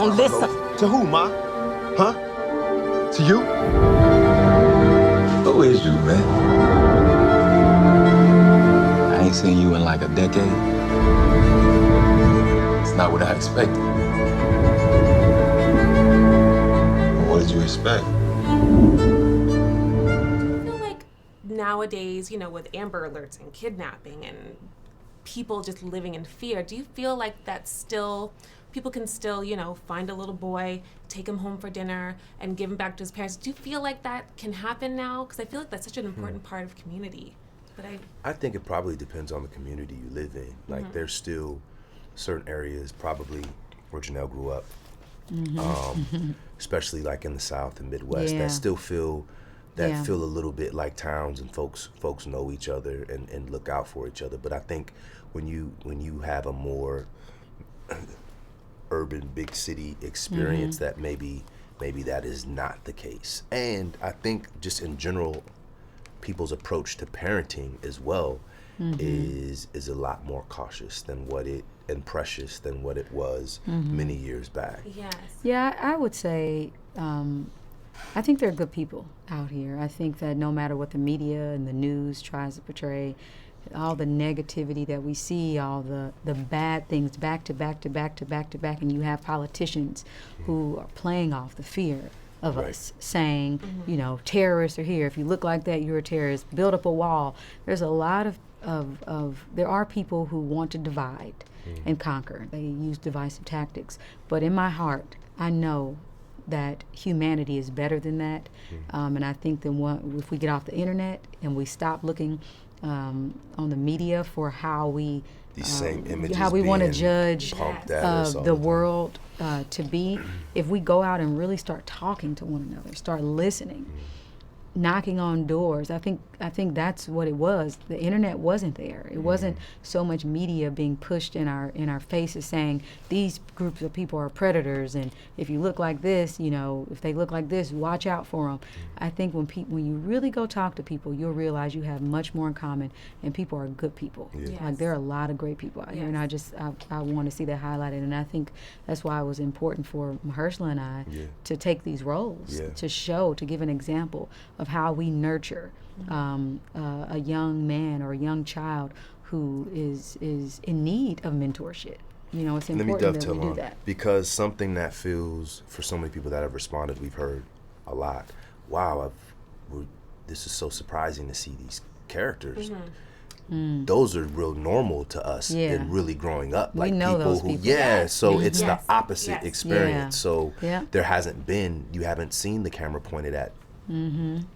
don't listen. To who, Ma? Huh? To you? Who is you, man? I ain't seen you in like a decade. It's not what I expected. What did you expect? I feel like nowadays, with Amber Alerts and kidnapping and people just living in fear, do you feel like that's still, people can still, find a little boy, take him home for dinner, and give him back to his parents? Do you feel like that can happen now? Because I feel like that's such an important part of community. But I think it probably depends on the community you live in. Like, there's still certain areas, probably where Janelle grew up, especially like in the South and Midwest, that still feel a little bit like towns, and folks know each other and look out for each other. But I think when you have a more urban big city experience, that maybe that is not the case. And I think just in general, people's approach to parenting as well is a lot more cautious than and precious than what it was many years back. yes. Yeah, I would say, I think there are good people out here. I think that no matter what the media and the news tries to portray, all the negativity that we see, all the bad things back to back to back to back to back, and you have politicians who are playing off the fear of us, saying, terrorists are here. If you look like that, you're a terrorist. Build up a wall. There's a lot of there are people who want to divide and conquer. They use divisive tactics. But in my heart, I know that humanity is better than that. And I think that if we get off the internet and we stop looking on the media for how we These same images how we want to judge the world to be, if we go out and really start talking to one another, start listening, knocking on doors. I think that's what it was. The internet wasn't there. It wasn't so much media being pushed in our faces saying these groups of people are predators, and if you look like this, if they look like this, watch out for them. I think when you really go talk to people, you'll realize you have much more in common, and people are good people. Yes. Like, there are a lot of great people out here, and I want to see that highlighted, and I think that's why it was important for Mahershala and I to take these roles, to give an example of how we nurture a young man or a young child who is in need of mentorship. It's important that we do that. Because something that feels, for so many people that have responded, we've heard a lot, wow, this is so surprising to see these characters. Those are real normal to us and really growing up. We know people those who, people. so it's the opposite experience. So there you haven't seen the camera pointed at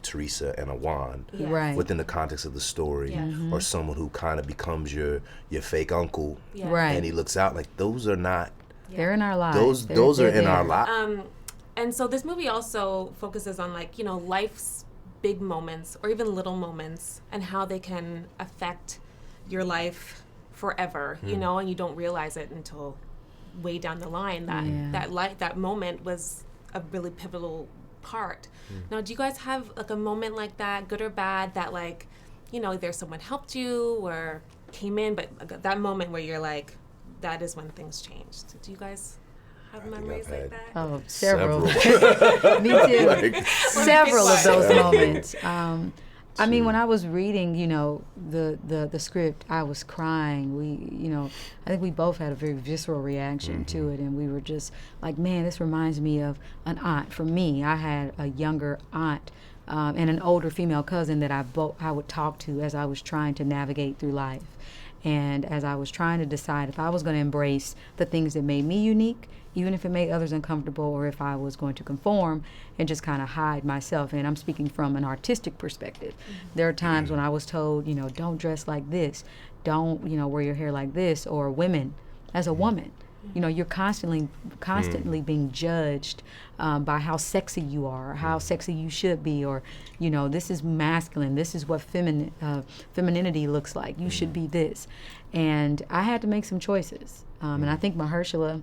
Teresa and Awan within the context of the story, or someone who kind of becomes your fake uncle, and he looks out like, those are not. They're in our lives. Those are in our lives. And so this movie also focuses on life's big moments or even little moments and how they can affect your life forever, and you don't realize it until way down the line that moment was a really pivotal part. Now, do you guys have like a moment like that, good or bad, that either someone helped you or came in, but that moment where you're like, that is when things changed? Do you guys have memories like that? Oh, several. Me too. Several of those moments. I mean, when I was reading, the script, I was crying. I think we both had a very visceral reaction to it, and we were just like, man, this reminds me of an aunt. For me, I had a younger aunt and an older female cousin that I would talk to as I was trying to navigate through life. And as I was trying to decide if I was going to embrace the things that made me unique, even if it made others uncomfortable, or if I was going to conform and just kind of hide myself. And I'm speaking from an artistic perspective. There are times when I was told, don't dress like this, don't, wear your hair like this, or women, as a woman, you're constantly being judged by how sexy you are, or how sexy you should be, or, this is masculine, this is what femininity looks like, you should be this. And I had to make some choices. And I think Mahershala,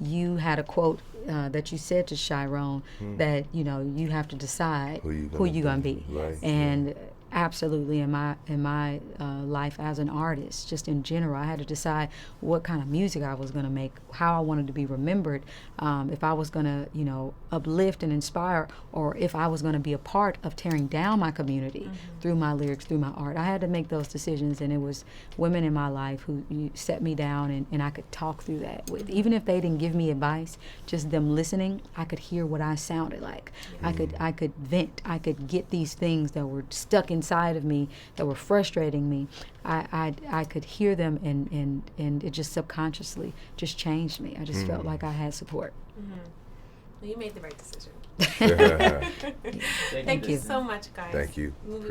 you had a quote that you said to Jerome that, you have to decide who you're going to be. Right. And absolutely in my life as an artist, just in general. I had to decide what kind of music I was going to make, how I wanted to be remembered, if I was going to, you know, uplift and inspire, or if I was going to be a part of tearing down my community through my lyrics, through my art. I had to make those decisions, and it was women in my life who set me down, and I could talk through that with. Even if they didn't give me advice, just them listening, I could hear what I sounded like. I could vent. I could get these things that were stuck inside of me, that were frustrating me. I could hear them, and it just subconsciously just changed me. I just felt like I had support. Well, you made the right decision. Thank you So much, guys. Thank you. Movie-